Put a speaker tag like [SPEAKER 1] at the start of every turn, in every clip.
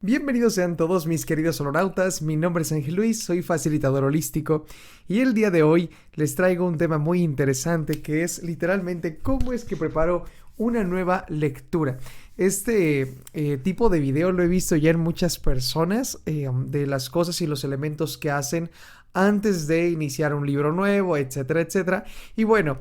[SPEAKER 1] Bienvenidos sean todos mis queridos holonautas, mi nombre es Ángel Luis, soy facilitador holístico y el día de hoy les traigo un tema muy interesante que es literalmente cómo es que preparo una nueva lectura. Este tipo de video lo he visto ya en muchas personas, de las cosas y los elementos que hacen antes de iniciar un libro nuevo, etcétera, etcétera. Y bueno,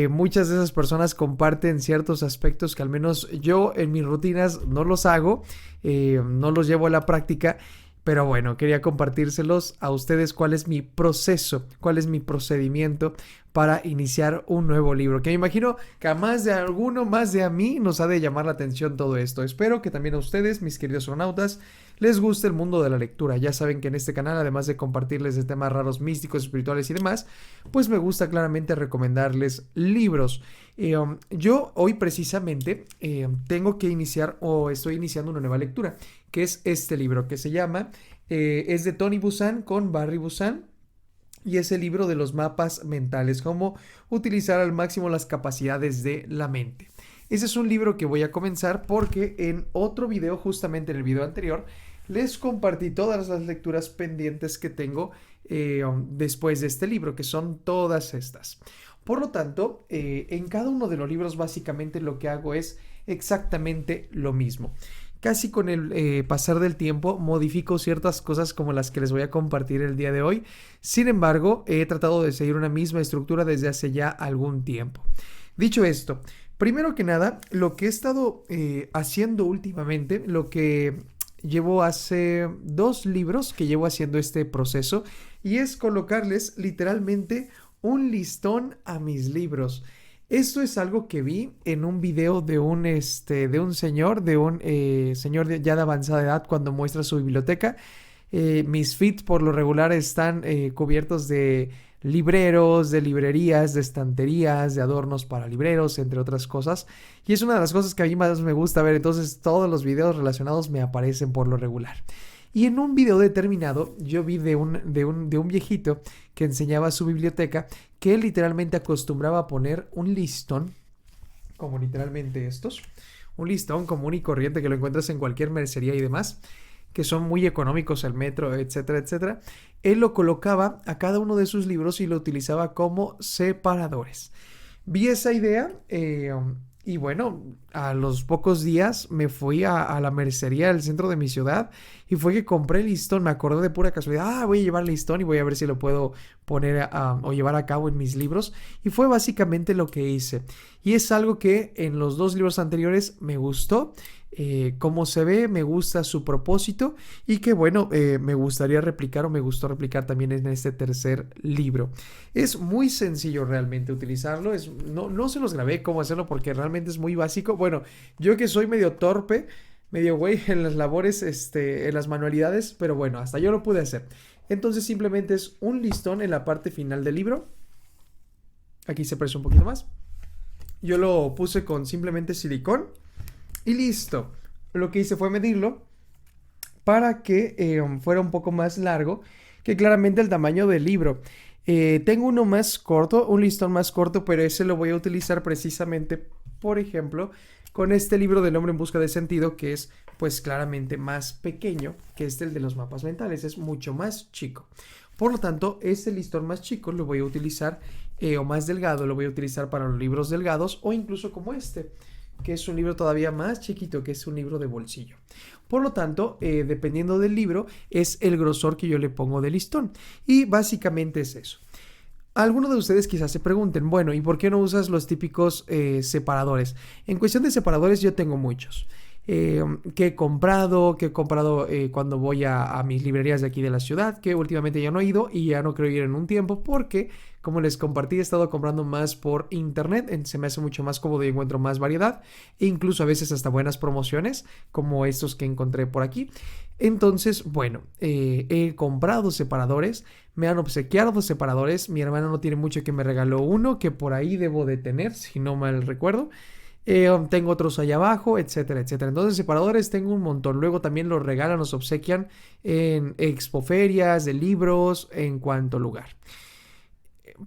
[SPEAKER 1] muchas de esas personas comparten ciertos aspectos que al menos yo en mis rutinas no los hago, no los llevo a la práctica. Pero bueno, quería compartírselos a ustedes cuál es mi proceso, cuál es mi procedimiento para iniciar un nuevo libro. Que me imagino que a más de alguno, más de a mí, nos ha de llamar la atención todo esto. Espero que también a ustedes, mis queridos astronautas, les guste el mundo de la lectura. Ya saben que en este canal, además de compartirles de temas raros, místicos, espirituales y demás, pues me gusta claramente recomendarles libros. Yo hoy precisamente tengo que iniciar o estoy iniciando una nueva lectura, que es este libro que se llama, es de Tony Buzan con Barry Buzan. Y es el libro de los mapas mentales, cómo utilizar al máximo las capacidades de la mente. Ese es un libro que voy a comenzar porque en otro video, justamente en el video anterior, les compartí todas las lecturas pendientes que tengo después de este libro, que son todas estas. Por lo tanto, en cada uno de los libros básicamente lo que hago es exactamente lo mismo. Casi con el pasar del tiempo modifico ciertas cosas como las que les voy a compartir el día de hoy. Sin embargo, he tratado de seguir una misma estructura desde hace ya algún tiempo. Dicho esto, primero que nada, lo que he estado haciendo últimamente, lo que llevo hace 2 libros que llevo haciendo este proceso, y es colocarles literalmente un listón a mis libros. Esto es algo que vi en un video de un señor, señor ya de avanzada edad cuando muestra su biblioteca. Mis feeds por lo regular están cubiertos de libreros, de librerías, de estanterías, de adornos para libreros, entre otras cosas. Y es una de las cosas que a mí más me gusta ver. Entonces todos los videos relacionados me aparecen por lo regular. Y en un video determinado yo vi de un viejito que enseñaba su biblioteca, que él literalmente acostumbraba a poner un listón, como literalmente estos, un listón común y corriente que lo encuentras en cualquier mercería y demás, que son muy económicos, el metro, etcétera, etcétera. Él lo colocaba a cada uno de sus libros y lo utilizaba como separadores. Vi esa idea y bueno, a los pocos días me fui a la mercería del centro de mi ciudad y fue que compré el listón. Me acordé de pura casualidad, voy a llevar el listón y voy a ver si lo puedo poner o llevar a cabo en mis libros. Y fue básicamente lo que hice. Y es algo que en los 2 libros anteriores me gustó. Cómo se ve, me gusta su propósito y que bueno, me gustaría replicar o me gustó replicar también en este tercer libro. Es muy sencillo realmente utilizarlo, no se los grabé cómo hacerlo porque realmente es muy básico. Bueno, yo que soy medio torpe, medio güey en las labores, en las manualidades, pero bueno, hasta yo lo pude hacer. Entonces simplemente es un listón en la parte final del libro. Aquí se aprecia un poquito más. Yo lo puse con simplemente silicón. Y listo. Lo que hice fue medirlo para que fuera un poco más largo que claramente el tamaño del libro. Tengo uno más corto, un listón más corto, pero ese lo voy a utilizar precisamente, por ejemplo, con este libro del hombre en busca de sentido, que es pues claramente más pequeño que el de los mapas mentales, es mucho más chico. Por lo tanto, este listón más chico lo voy a utilizar, o más delgado, lo voy a utilizar para los libros delgados o incluso como este, que es un libro todavía más chiquito, que es un libro de bolsillo. Por lo tanto, dependiendo del libro, es el grosor que yo le pongo de listón. Y básicamente es eso. Algunos de ustedes quizás se pregunten, bueno, ¿y por qué no usas los típicos separadores? En cuestión de separadores yo tengo muchos. Que he comprado cuando voy a mis librerías de aquí de la ciudad, que últimamente ya no he ido y ya no creo ir en un tiempo porque, como les compartí, he estado comprando más por internet, se me hace mucho más cómodo y encuentro más variedad e incluso a veces hasta buenas promociones como estos que encontré por aquí. Entonces, bueno, he comprado separadores, me han obsequiado separadores, mi hermana no tiene mucho que me regaló uno que por ahí debo de tener, si no mal recuerdo. Tengo otros allá abajo, etcétera, etcétera. Entonces, separadores tengo un montón. Luego también los regalan, los obsequian en expoferias, de libros, en cuanto lugar.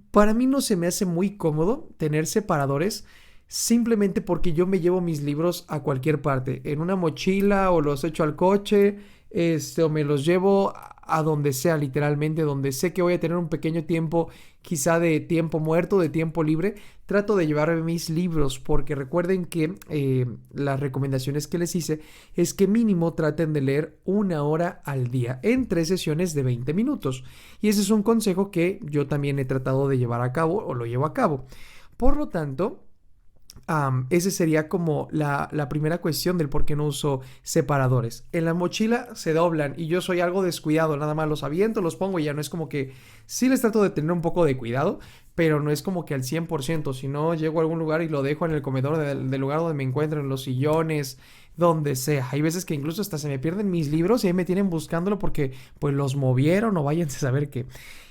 [SPEAKER 1] Para mí no se me hace muy cómodo tener separadores simplemente porque yo me llevo mis libros a cualquier parte, en una mochila o los echo al coche, o me los llevo a donde sea, literalmente, donde sé que voy a tener un pequeño tiempo, quizá de tiempo muerto, de tiempo libre. Trato de llevarme mis libros porque recuerden que las recomendaciones que les hice es que mínimo traten de leer 1 hora al día en 3 sesiones de 20 minutos. Y ese es un consejo que yo también he tratado de llevar a cabo o lo llevo a cabo. Por lo tanto, ese sería como la primera cuestión del por qué no uso separadores. En la mochila se doblan y yo soy algo descuidado, nada más los aviento, los pongo y ya no es como que sí les trato de tener un poco de cuidado, pero no es como que al 100%, si no llego a algún lugar y lo dejo en el comedor del lugar donde me encuentro, en los sillones, donde sea. Hay veces que incluso hasta se me pierden mis libros y ahí me tienen buscándolo porque pues los movieron o váyanse a saber qué.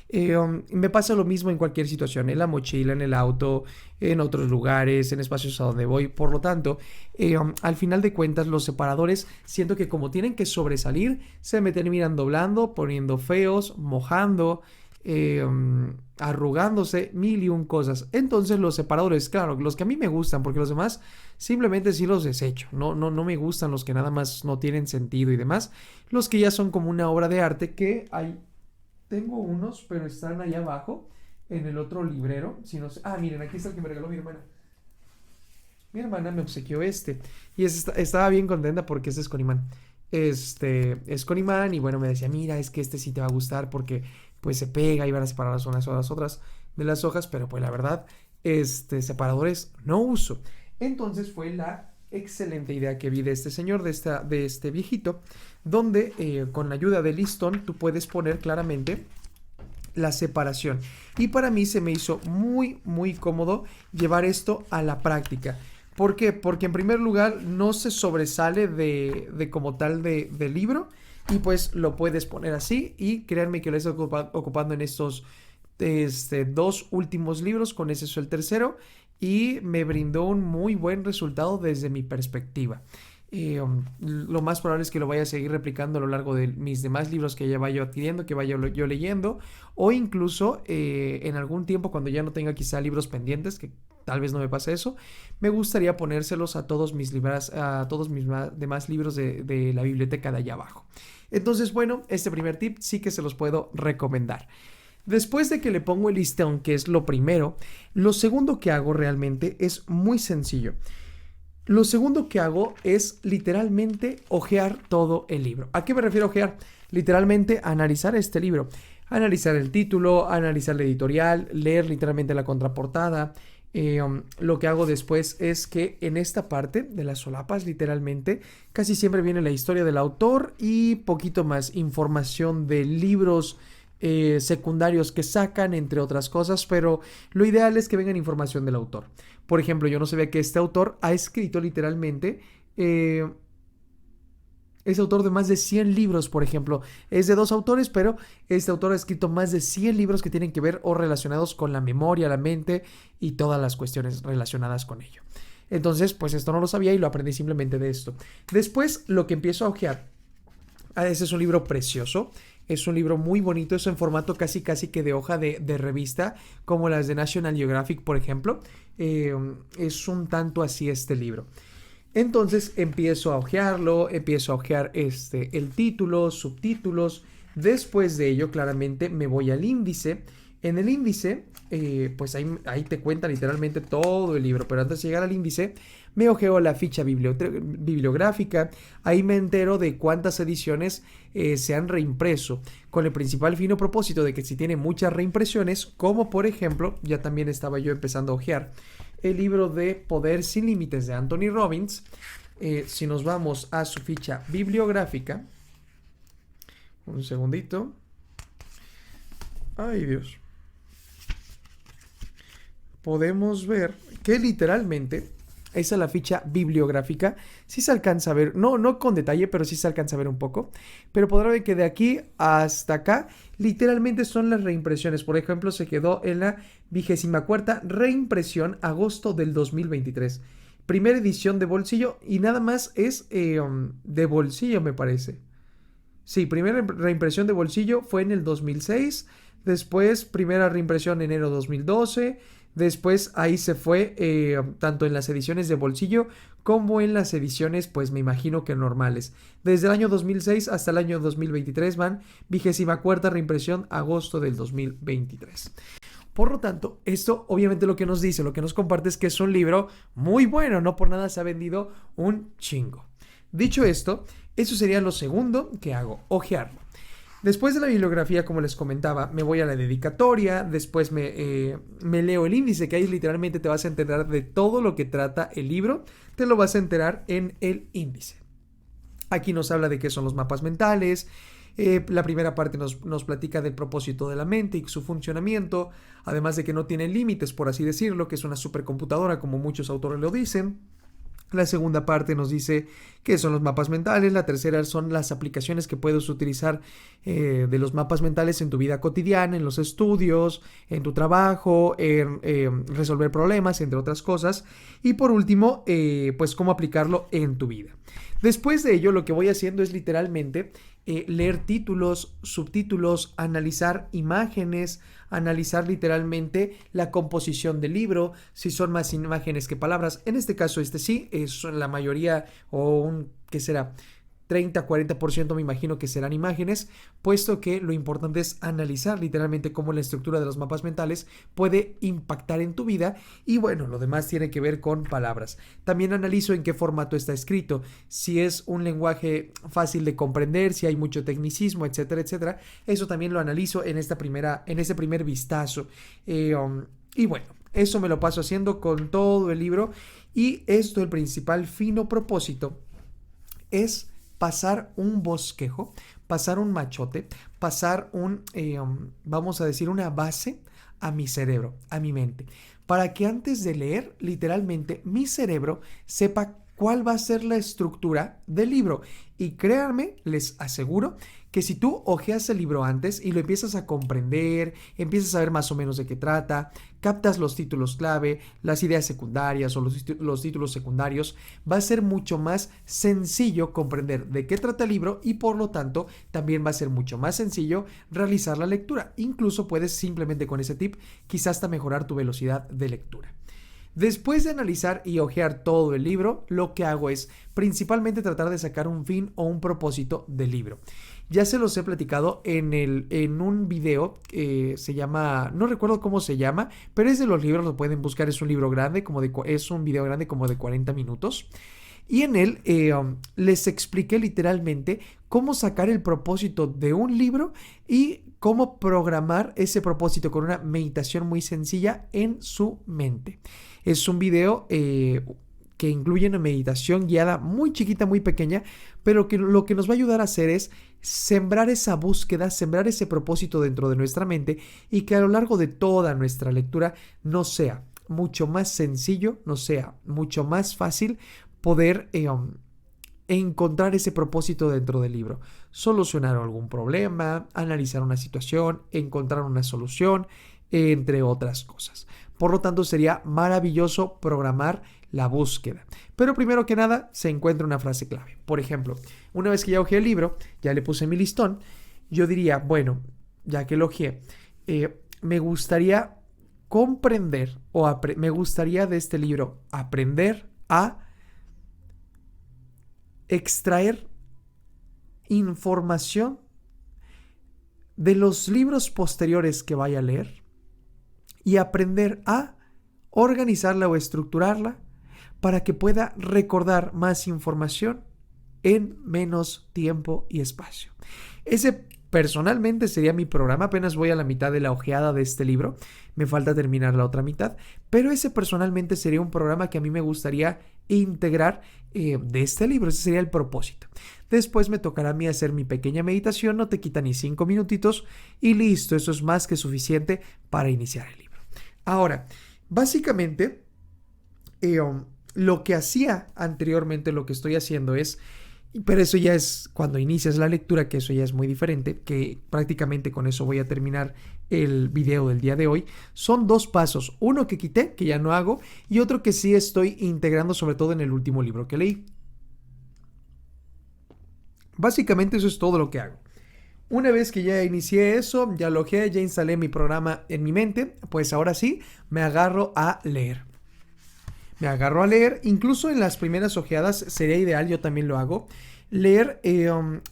[SPEAKER 1] Me pasa lo mismo en cualquier situación, en la mochila, en el auto, en otros lugares, en espacios a donde voy. Por lo tanto, al final de cuentas, los separadores siento que como tienen que sobresalir, se me terminan doblando, poniendo feos, mojando, arrugándose, mil y un cosas. Entonces los separadores, claro, los que a mí me gustan, porque los demás simplemente sí los desecho. No me gustan los que nada más no tienen sentido y demás. Los que ya son como una obra de arte que hay. Tengo unos, pero están allá abajo, en el otro librero. Si no sé. Ah, miren, aquí está el que me regaló mi hermana. Mi hermana me obsequió este. Y estaba bien contenta porque este es con imán. Es con imán y bueno, me decía, mira, es que este sí te va a gustar porque pues se pega y van a separar las unas o las otras de las hojas, pero pues la verdad, separadores no uso. Entonces fue la excelente idea que vi de este señor, de este viejito, donde con la ayuda del listón tú puedes poner claramente la separación. Y para mí se me hizo muy, muy cómodo llevar esto a la práctica. ¿Por qué? Porque en primer lugar no se sobresale de como tal del libro y pues lo puedes poner así y créanme que lo estoy ocupando en estos 2 últimos libros, con ese es el tercero y me brindó un muy buen resultado desde mi perspectiva. Lo más probable es que lo vaya a seguir replicando a lo largo de mis demás libros que ya vaya adquiriendo, que vaya yo leyendo, o incluso en algún tiempo cuando ya no tenga quizá libros pendientes, que tal vez no me pase eso, me gustaría ponérselos a todos mis demás libros de la biblioteca de allá abajo. Entonces, bueno, este primer tip sí que se los puedo recomendar. Después de que le pongo el listón, que es lo primero, lo segundo que hago realmente es muy sencillo. Lo segundo que hago es literalmente hojear todo el libro. ¿A qué me refiero a hojear? Literalmente analizar este libro. Analizar el título, analizar la editorial, leer literalmente la contraportada. Lo que hago después es que en esta parte de las solapas, literalmente, casi siempre viene la historia del autor y poquito más información de libros secundarios que sacan, entre otras cosas, pero lo ideal es que vengan información del autor. Por ejemplo, yo no sabía que este autor ha escrito literalmente, es autor de más de 100 libros, por ejemplo. Es de 2 autores, pero este autor ha escrito más de 100 libros que tienen que ver o relacionados con la memoria, la mente y todas las cuestiones relacionadas con ello. Entonces, pues esto no lo sabía y lo aprendí simplemente de esto. Después, lo que empiezo a hojear. Ese es un libro precioso. Es un libro muy bonito, es en formato casi que de hoja de revista, como las de National Geographic, por ejemplo. Es un tanto así este libro. Entonces empiezo a hojearlo, empiezo a hojear el título, subtítulos. Después de ello, claramente me voy al índice. En el índice, pues ahí te cuenta literalmente todo el libro, pero antes de llegar al índice, me ojeo la ficha bibliográfica, ahí me entero de cuántas ediciones se han reimpreso, con el principal fino propósito de que si tiene muchas reimpresiones, como por ejemplo, ya también estaba yo empezando a ojear el libro de Poder sin Límites de Anthony Robbins. Si nos vamos a su ficha bibliográfica, un segundito, ay Dios, podemos ver que literalmente esa es la ficha bibliográfica. Sí se alcanza a ver, no con detalle, pero sí se alcanza a ver un poco. Pero podrá ver que de aquí hasta acá, literalmente son las reimpresiones. Por ejemplo, se quedó en la 24ª reimpresión, agosto del 2023. Primera edición de bolsillo y nada más es de bolsillo, me parece. Sí, primera reimpresión de bolsillo fue en el 2006. Después, primera reimpresión en enero 2012. Después ahí se fue tanto en las ediciones de bolsillo como en las ediciones, pues me imagino que normales. Desde el año 2006 hasta el año 2023 van 24ª reimpresión, agosto del 2023. Por lo tanto, esto obviamente lo que nos dice, lo que nos comparte es que es un libro muy bueno, no por nada se ha vendido un chingo. Dicho esto, eso sería lo segundo que hago, ojearlo. Después de la bibliografía, como les comentaba, me voy a la dedicatoria, después me leo el índice, que ahí literalmente te vas a enterar de todo lo que trata el libro, te lo vas a enterar en el índice. Aquí nos habla de qué son los mapas mentales. La primera parte nos platica del propósito de la mente y su funcionamiento, además de que no tiene límites, por así decirlo, que es una supercomputadora, como muchos autores lo dicen. La segunda parte nos dice qué son los mapas mentales. La tercera son las aplicaciones que puedes utilizar de los mapas mentales en tu vida cotidiana, en los estudios, en tu trabajo, en resolver problemas, entre otras cosas. Y por último, pues cómo aplicarlo en tu vida. Después de ello, lo que voy haciendo es literalmente leer títulos, subtítulos, analizar imágenes, analizar literalmente la composición del libro, si son más imágenes que palabras. En este caso, sí, es la mayoría o ¿qué será? 30-40% me imagino que serán imágenes, puesto que lo importante es analizar literalmente cómo la estructura de los mapas mentales puede impactar en tu vida y bueno, lo demás tiene que ver con palabras. También analizo en qué formato está escrito, si es un lenguaje fácil de comprender, si hay mucho tecnicismo, etcétera, etcétera. Eso también lo analizo en este primer vistazo. Y bueno, eso me lo paso haciendo con todo el libro y esto, el principal fino propósito es pasar un bosquejo, pasar un machote, pasar vamos a decir, una base a mi cerebro, a mi mente, para que antes de leer, literalmente, mi cerebro sepa cuál va a ser la estructura del libro. Y créanme, les aseguro que si tú hojeas el libro antes y lo empiezas a comprender, empiezas a ver más o menos de qué trata, captas los títulos clave, las ideas secundarias o los títulos secundarios, va a ser mucho más sencillo comprender de qué trata el libro y por lo tanto también va a ser mucho más sencillo realizar la lectura. Incluso puedes simplemente con ese tip quizás hasta mejorar tu velocidad de lectura. Después de analizar y hojear todo el libro, lo que hago es principalmente tratar de sacar un fin o un propósito del libro. Ya se los he platicado en un video que se llama, no recuerdo cómo se llama, pero es de los libros, lo pueden buscar, es un libro grande, es un video grande como de 40 minutos. Y en él les expliqué literalmente cómo sacar el propósito de un libro y cómo programar ese propósito con una meditación muy sencilla en su mente. Es un video que incluye una meditación guiada muy chiquita, muy pequeña, pero que lo que nos va a ayudar a hacer es sembrar esa búsqueda, sembrar ese propósito dentro de nuestra mente y que a lo largo de toda nuestra lectura nos sea mucho más sencillo, nos sea mucho más fácil poder encontrar ese propósito dentro del libro. Solucionar algún problema, analizar una situación, encontrar una solución, entre otras cosas. Por lo tanto, sería maravilloso programar la búsqueda. Pero primero que nada, se encuentra una frase clave. Por ejemplo, una vez que ya hojeé el libro, ya le puse mi listón, yo diría, bueno, ya que lo hojeé, me gustaría comprender me gustaría de este libro aprender a extraer información de los libros posteriores que vaya a leer y aprender a organizarla o estructurarla para que pueda recordar más información en menos tiempo y espacio. Ese personalmente sería mi programa. Apenas voy a la mitad de la ojeada de este libro. Me falta terminar la otra mitad. Pero ese personalmente sería un programa que a mí me gustaría integrar de este libro. Ese sería el propósito. Después me tocará a mí hacer mi pequeña meditación. No te quita ni 5 minutitos. Y listo. Eso es más que suficiente para iniciar el libro. Ahora, básicamente, lo que hacía anteriormente, lo que estoy haciendo es... Pero eso ya es cuando inicias la lectura, que eso ya es muy diferente, que prácticamente con eso voy a terminar el video del día de hoy. Son 2 pasos, uno que quité, que ya no hago, y otro que sí estoy integrando, sobre todo en el último libro que leí. Básicamente eso es todo lo que hago. Una vez que ya inicié eso, ya logué, ya instalé mi programa en mi mente, pues ahora sí me agarro a leer. Me agarro a leer, incluso en las primeras ojeadas sería ideal, yo también lo hago, leer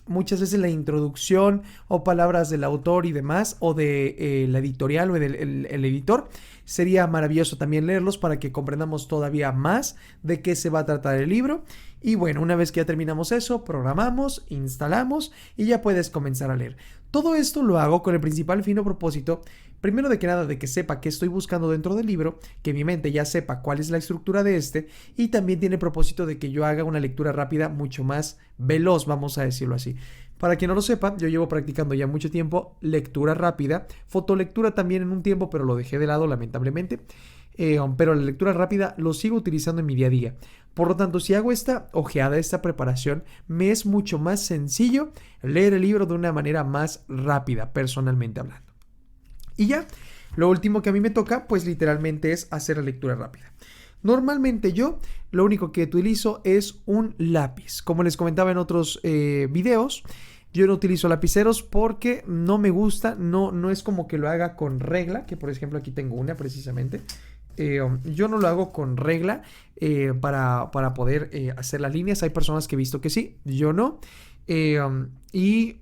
[SPEAKER 1] muchas veces la introducción o palabras del autor y demás, o de la editorial o el editor. Sería maravilloso también leerlos para que comprendamos todavía más de qué se va a tratar el libro. Y bueno, una vez que ya terminamos eso, programamos, instalamos y ya puedes comenzar a leer. Todo esto lo hago con el principal fin o propósito, primero de que nada, de que sepa qué estoy buscando dentro del libro, que mi mente ya sepa cuál es la estructura de este, y también tiene el propósito de que yo haga una lectura rápida mucho más veloz, vamos a decirlo así. Para quien no lo sepa, yo llevo practicando ya mucho tiempo lectura rápida, fotolectura también en un tiempo, pero lo dejé de lado lamentablemente. Pero la lectura rápida lo sigo utilizando en mi día a día. Por lo tanto, si hago esta ojeada, esta preparación, me es mucho más sencillo leer el libro de una manera más rápida, personalmente hablando. Y ya, lo último que a mí me toca, pues literalmente es hacer la lectura rápida. Normalmente yo lo único que utilizo es un lápiz. Como les comentaba en otros videos, yo no utilizo lapiceros porque no me gusta, no es como que lo haga con regla, que por ejemplo aquí tengo una precisamente. Yo no lo hago con regla para poder hacer las líneas. Hay personas que he visto que sí, yo no. Y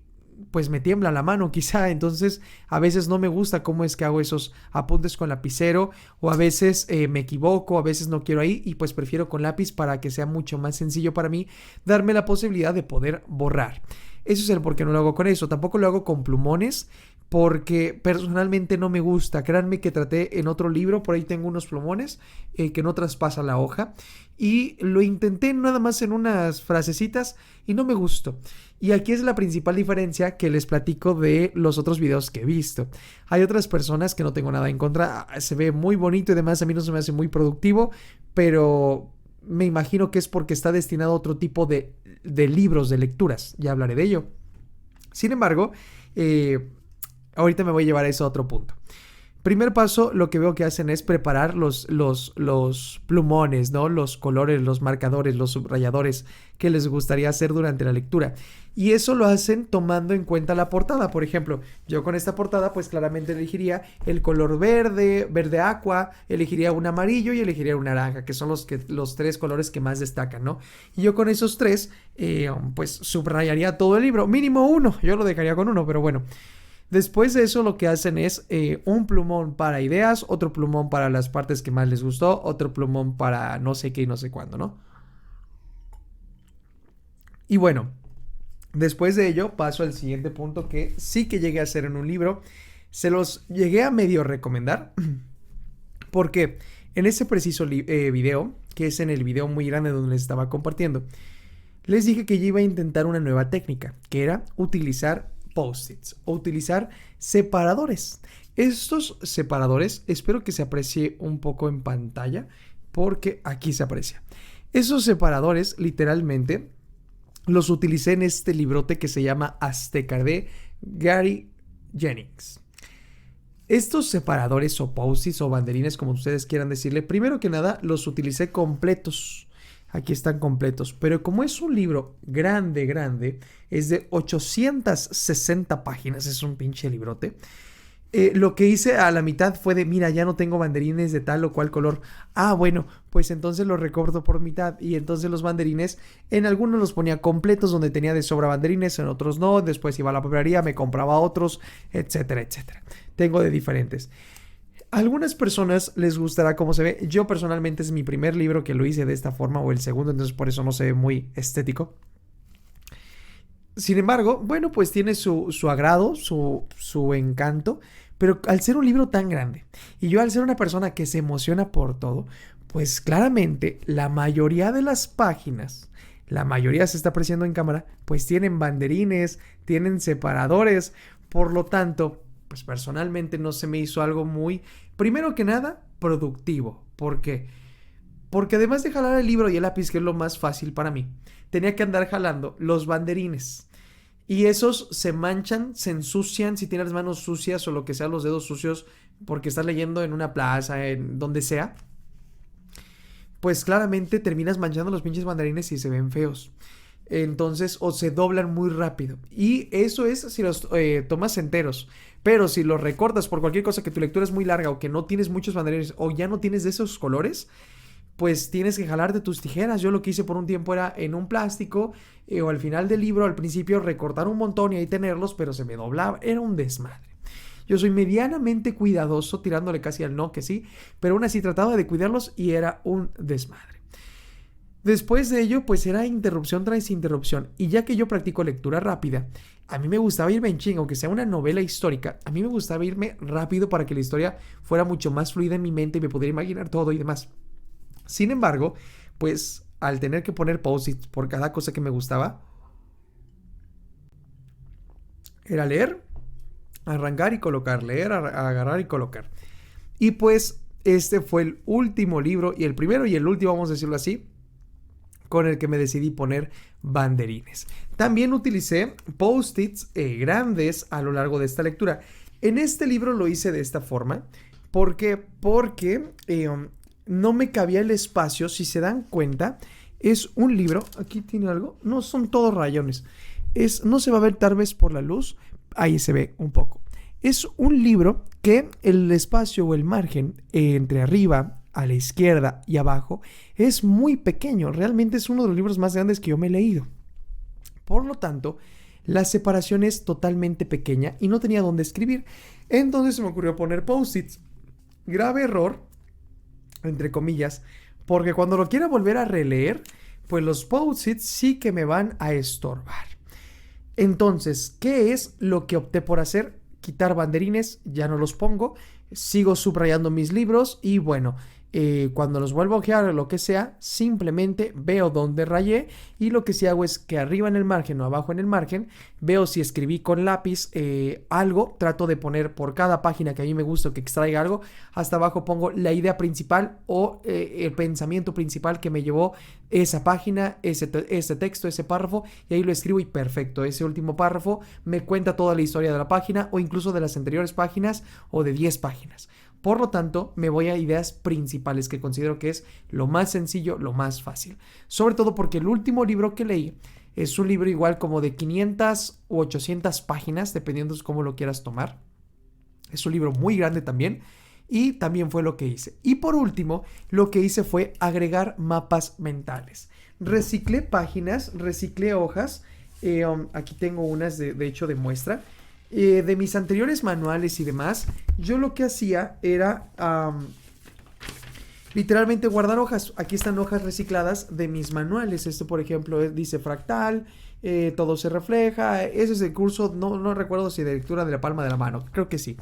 [SPEAKER 1] pues me tiembla la mano quizá, entonces a veces no me gusta cómo es que hago esos apuntes con lapicero, o a veces me equivoco, a veces no quiero ahí y pues prefiero con lápiz para que sea mucho más sencillo para mí darme la posibilidad de poder borrar. Eso es el por qué no lo hago con eso. Tampoco lo hago con plumones porque personalmente no me gusta. Créanme que traté en otro libro, por ahí tengo unos plumones que no traspasan la hoja, y lo intenté nada más en unas frasecitas y no me gustó. Y aquí es la principal diferencia que les platico de los otros videos que he visto. Hay otras personas que no tengo nada en contra, se ve muy bonito y demás, a mí no se me hace muy productivo, pero me imagino que es porque está destinado a otro tipo de libros, de lecturas. Ya hablaré de ello. Sin embargo, ahorita me voy a llevar eso a otro punto. Primer paso, lo que veo que hacen es preparar los plumones, ¿no? Los colores, los marcadores, los subrayadores que les gustaría hacer durante la lectura. Y eso lo hacen tomando en cuenta la portada. Por ejemplo, yo con esta portada pues claramente elegiría el color verde, verde aqua, elegiría un amarillo y elegiría un naranja, que son los tres colores que más destacan, ¿no? Y yo con esos tres pues subrayaría todo el libro, mínimo uno, yo lo dejaría con uno, pero bueno. Después de eso lo que hacen es un plumón para ideas, otro plumón para las partes que más les gustó, otro plumón para no sé qué y no sé cuándo, ¿no? Y bueno, después de ello paso al siguiente punto que sí que llegué a hacer en un libro. Se los llegué a medio recomendar porque en ese preciso video, que es en el video muy grande donde les estaba compartiendo, les dije que yo iba a intentar una nueva técnica, que era utilizar post-its o utilizar separadores. Estos separadores, espero que se aprecie un poco en pantalla, porque aquí se aprecia. Esos separadores literalmente los utilicé en este librote que se llama Azteca de Gary Jennings. Estos separadores o post-its o banderines, como ustedes quieran decirle, primero que nada los utilicé completos. Aquí están completos, pero como es un libro grande, es de 860 páginas, es un pinche librote. Lo que hice a la mitad fue de, mira, ya no tengo banderines de tal o cual color. Ah, bueno, pues entonces los recorto por mitad, y entonces los banderines, en algunos los ponía completos donde tenía de sobra banderines, en otros no, después iba a la papelería, me compraba otros, etcétera, etcétera. Tengo de diferentes. A algunas personas les gustará cómo se ve. Yo personalmente es mi primer libro que lo hice de esta forma, o el segundo, entonces por eso no se ve muy estético. Sin embargo, bueno, pues tiene su agrado, su encanto, pero al ser un libro tan grande y yo al ser una persona que se emociona por todo, pues claramente la mayoría de las páginas, la mayoría se está apreciando en cámara, pues tienen banderines, tienen separadores. Por lo tanto, pues personalmente no se me hizo algo muy, primero que nada, productivo. ¿Por qué? Porque además de jalar el libro y el lápiz, que es lo más fácil para mí, tenía que andar jalando los banderines. Y esos se manchan, se ensucian, si tienes las manos sucias o lo que sea, los dedos sucios, porque estás leyendo en una plaza, en donde sea, pues claramente terminas manchando los pinches banderines y se ven feos. Entonces, o se doblan muy rápido. Y eso es si los tomas enteros. Pero si los recortas por cualquier cosa, que tu lectura es muy larga o que no tienes muchos banderines o ya no tienes de esos colores, pues tienes que jalarte tus tijeras. Yo lo que hice por un tiempo era en un plástico o al final del libro, al principio, recortar un montón y ahí tenerlos, pero se me doblaba. Era un desmadre. Yo soy medianamente cuidadoso, tirándole casi al no que sí, pero aún así trataba de cuidarlos y era un desmadre. Después de ello, pues era interrupción tras interrupción. Y ya que yo practico lectura rápida, a mí me gustaba irme en chinga, aunque sea una novela histórica, a mí me gustaba irme rápido para que la historia fuera mucho más fluida en mi mente y me pudiera imaginar todo y demás. Sin embargo, pues al tener que poner post-its por cada cosa que me gustaba, era leer, arrancar y colocar, leer, agarrar y colocar. Y pues este fue el último libro, y el primero y el último, vamos a decirlo así, con el que me decidí poner banderines. También utilicé post-its grandes a lo largo de esta lectura. En este libro lo hice de esta forma. ¿Por qué? Porque no me cabía el espacio. Si se dan cuenta, es un libro. Aquí tiene algo. No, son todos rayones. No se va a ver tal vez por la luz. Ahí se ve un poco. Es un libro que el espacio o el margen entre arriba, a la izquierda y abajo es muy pequeño. Realmente es uno de los libros más grandes que yo me he leído. Por lo tanto, la separación es totalmente pequeña y no tenía dónde escribir. Entonces se me ocurrió poner post-its. Grave error, entre comillas, porque cuando lo quiera volver a releer, pues los post-its sí que me van a estorbar. Entonces, ¿qué es lo que opté por hacer? Quitar banderines, ya no los pongo, sigo subrayando mis libros y bueno, cuando los vuelvo a ojear o lo que sea, simplemente veo dónde rayé y lo que sí hago es que arriba en el margen o abajo en el margen veo si escribí con lápiz algo, trato de poner por cada página que a mí me gusta o que extraiga algo, hasta abajo pongo la idea principal o el pensamiento principal que me llevó esa página, ese texto, ese párrafo, y ahí lo escribo y perfecto, ese último párrafo me cuenta toda la historia de la página o incluso de las anteriores páginas o de 10 páginas. Por lo tanto, me voy a ideas principales que considero que es lo más sencillo, lo más fácil. Sobre todo porque el último libro que leí es un libro igual como de 500 u 800 páginas, dependiendo de cómo lo quieras tomar. Es un libro muy grande también y también fue lo que hice. Y por último, lo que hice fue agregar mapas mentales. Reciclé páginas, reciclé hojas. Aquí tengo unas de hecho de muestra. De mis anteriores manuales y demás, yo lo que hacía era literalmente guardar hojas. Aquí están hojas recicladas de mis manuales. Este, por ejemplo, dice fractal, todo se refleja. Ese es el curso, no recuerdo si de lectura de la palma de la mano, creo que sí.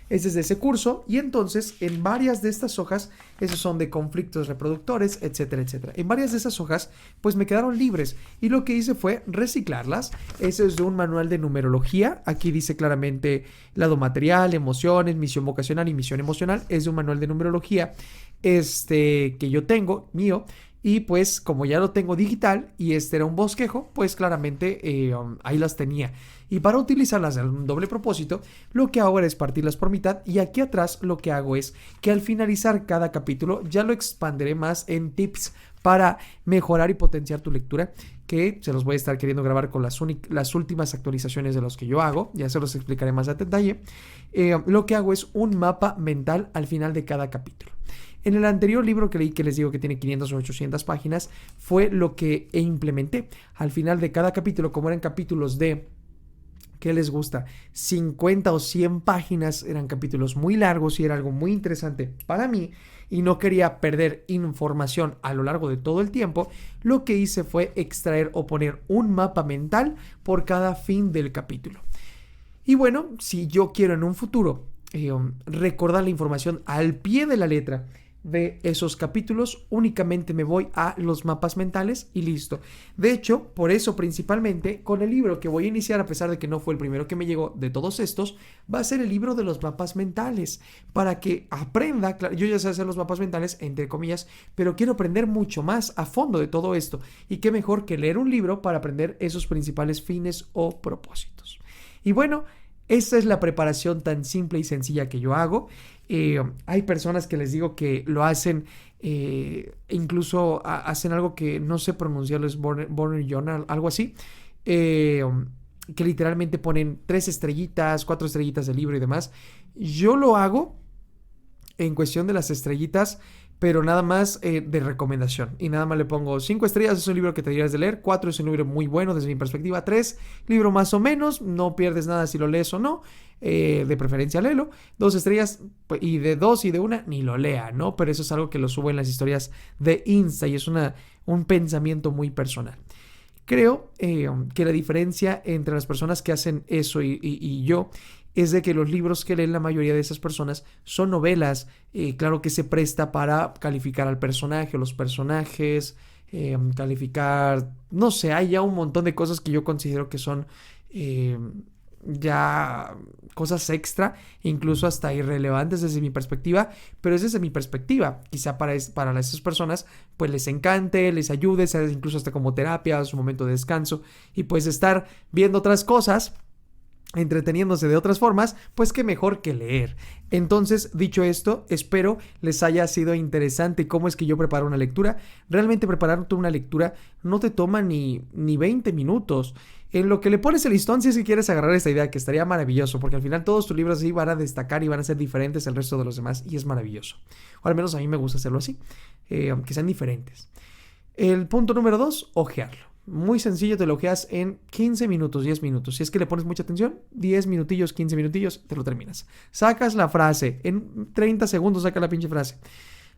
[SPEAKER 1] Ese es de ese curso y entonces en varias de estas hojas, esos son de conflictos reproductores, etcétera, etcétera. En varias de esas hojas, pues me quedaron libres y lo que hice fue reciclarlas. Ese es de un manual de numerología. Aquí dice claramente lado material, emociones, misión vocacional y misión emocional. Es de un manual de numerología que yo tengo, mío. Y pues como ya lo tengo digital y este era un bosquejo, pues claramente ahí las tenía. Y para utilizarlas en un doble propósito, lo que hago ahora es partirlas por mitad. Y aquí atrás lo que hago es que al finalizar cada capítulo ya lo expanderé más en tips para mejorar y potenciar tu lectura, que se los voy a estar queriendo grabar con las últimas actualizaciones de los que yo hago. Ya se los explicaré más a detalle. Lo que hago es un mapa mental al final de cada capítulo. En el anterior libro que leí, que les digo que tiene 500 o 800 páginas, fue lo que implementé. Al final de cada capítulo, como eran capítulos de, ¿qué les gusta? 50 o 100 páginas, eran capítulos muy largos y era algo muy interesante para mí y no quería perder información a lo largo de todo el tiempo, lo que hice fue extraer o poner un mapa mental por cada fin del capítulo. Y bueno, si yo quiero en un futuro recordar la información al pie de la letra de esos capítulos, únicamente me voy a los mapas mentales y listo. De hecho, por eso principalmente con el libro que voy a iniciar, a pesar de que no fue el primero que me llegó de todos estos, va a ser el libro de los mapas mentales, para que aprenda. Yo ya sé hacer los mapas mentales, entre comillas, pero quiero aprender mucho más a fondo de todo esto, y qué mejor que leer un libro para aprender esos principales fines o propósitos. Y bueno, esta es la preparación tan simple y sencilla que yo hago. Hay personas que les digo que lo hacen, incluso hacen algo que no sé pronunciarlo, es Born Journal, algo así, que literalmente ponen 3 estrellitas, 4 estrellitas del libro y demás. Yo lo hago en cuestión de las estrellitas, pero nada más de recomendación. Y nada más le pongo 5 estrellas, es un libro que te deberías de leer. 4 es un libro muy bueno desde mi perspectiva. 3, libro más o menos, no pierdes nada si lo lees o no. De preferencia léelo. 2 estrellas, y de 2 y de 1 ni lo lea, ¿no? Pero eso es algo que lo subo en las historias de Insta y es un pensamiento muy personal. Creo que la diferencia entre las personas que hacen eso y yo es de que los libros que leen la mayoría de esas personas son novelas. Claro que se presta para calificar al personaje o los personajes, calificar, no sé, hay ya un montón de cosas que yo considero que son ya cosas extra, incluso hasta irrelevantes desde mi perspectiva, pero es desde mi perspectiva. Quizá para esas personas pues les encante, les ayude, sea incluso hasta como terapia, su momento de descanso, y pues estar viendo otras cosas, entreteniéndose de otras formas, pues qué mejor que leer. Entonces, dicho esto, espero les haya sido interesante cómo es que yo preparo una lectura. Realmente prepararte una lectura no te toma ni 20 minutos. En lo que le pones el listón, si es que quieres agarrar esta idea, que estaría maravilloso, porque al final todos tus libros así van a destacar y van a ser diferentes al resto de los demás, y es maravilloso. O al menos a mí me gusta hacerlo así, aunque sean diferentes. El punto número 2, ojearlo. Muy sencillo, te lo ojeas en 15 minutos, 10 minutos. Si es que le pones mucha atención, 10 minutillos, 15 minutillos, te lo terminas. Sacas la frase, en 30 segundos sacas la pinche frase.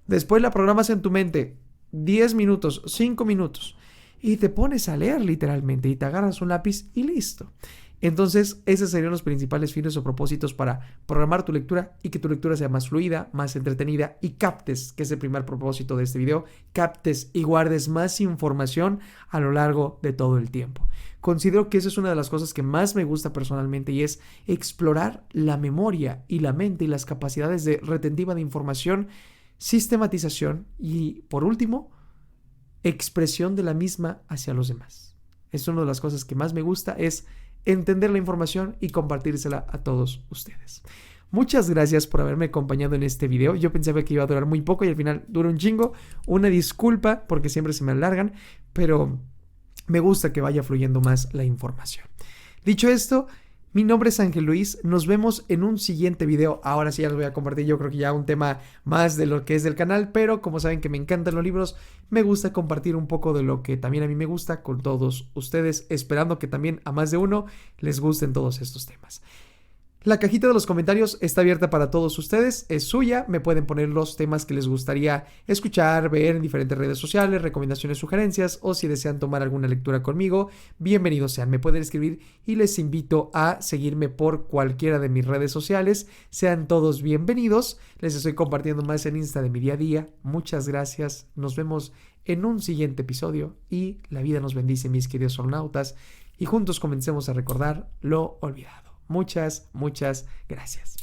[SPEAKER 1] Después la programas en tu mente, 10 minutos, 5 minutos. Y te pones a leer literalmente y te agarras un lápiz y listo. Entonces, esos serían los principales fines o propósitos para programar tu lectura y que tu lectura sea más fluida, más entretenida y captes, que es el primer propósito de este video, captes y guardes más información a lo largo de todo el tiempo. Considero que esa es una de las cosas que más me gusta personalmente y es explorar la memoria y la mente y las capacidades de retentiva de información, sistematización y, por último, expresión de la misma hacia los demás. Es una de las cosas que más me gusta, es entender la información y compartírsela a todos ustedes. Muchas gracias por haberme acompañado en este video. Yo pensaba que iba a durar muy poco y al final dura un chingo. Una disculpa porque siempre se me alargan, pero me gusta que vaya fluyendo más la información. Dicho esto, mi nombre es Ángel Luis, nos vemos en un siguiente video. Ahora sí ya les voy a compartir, yo creo que ya un tema más de lo que es del canal, pero como saben que me encantan los libros, me gusta compartir un poco de lo que también a mí me gusta con todos ustedes, esperando que también a más de uno les gusten todos estos temas. La cajita de los comentarios está abierta para todos ustedes, es suya, me pueden poner los temas que les gustaría escuchar, ver en diferentes redes sociales, recomendaciones, sugerencias, o si desean tomar alguna lectura conmigo, bienvenidos sean, me pueden escribir y les invito a seguirme por cualquiera de mis redes sociales, sean todos bienvenidos, les estoy compartiendo más en Insta de mi día a día, muchas gracias, nos vemos en un siguiente episodio y la vida nos bendice, mis queridos astronautas, y juntos comencemos a recordar lo olvidado. Muchas gracias.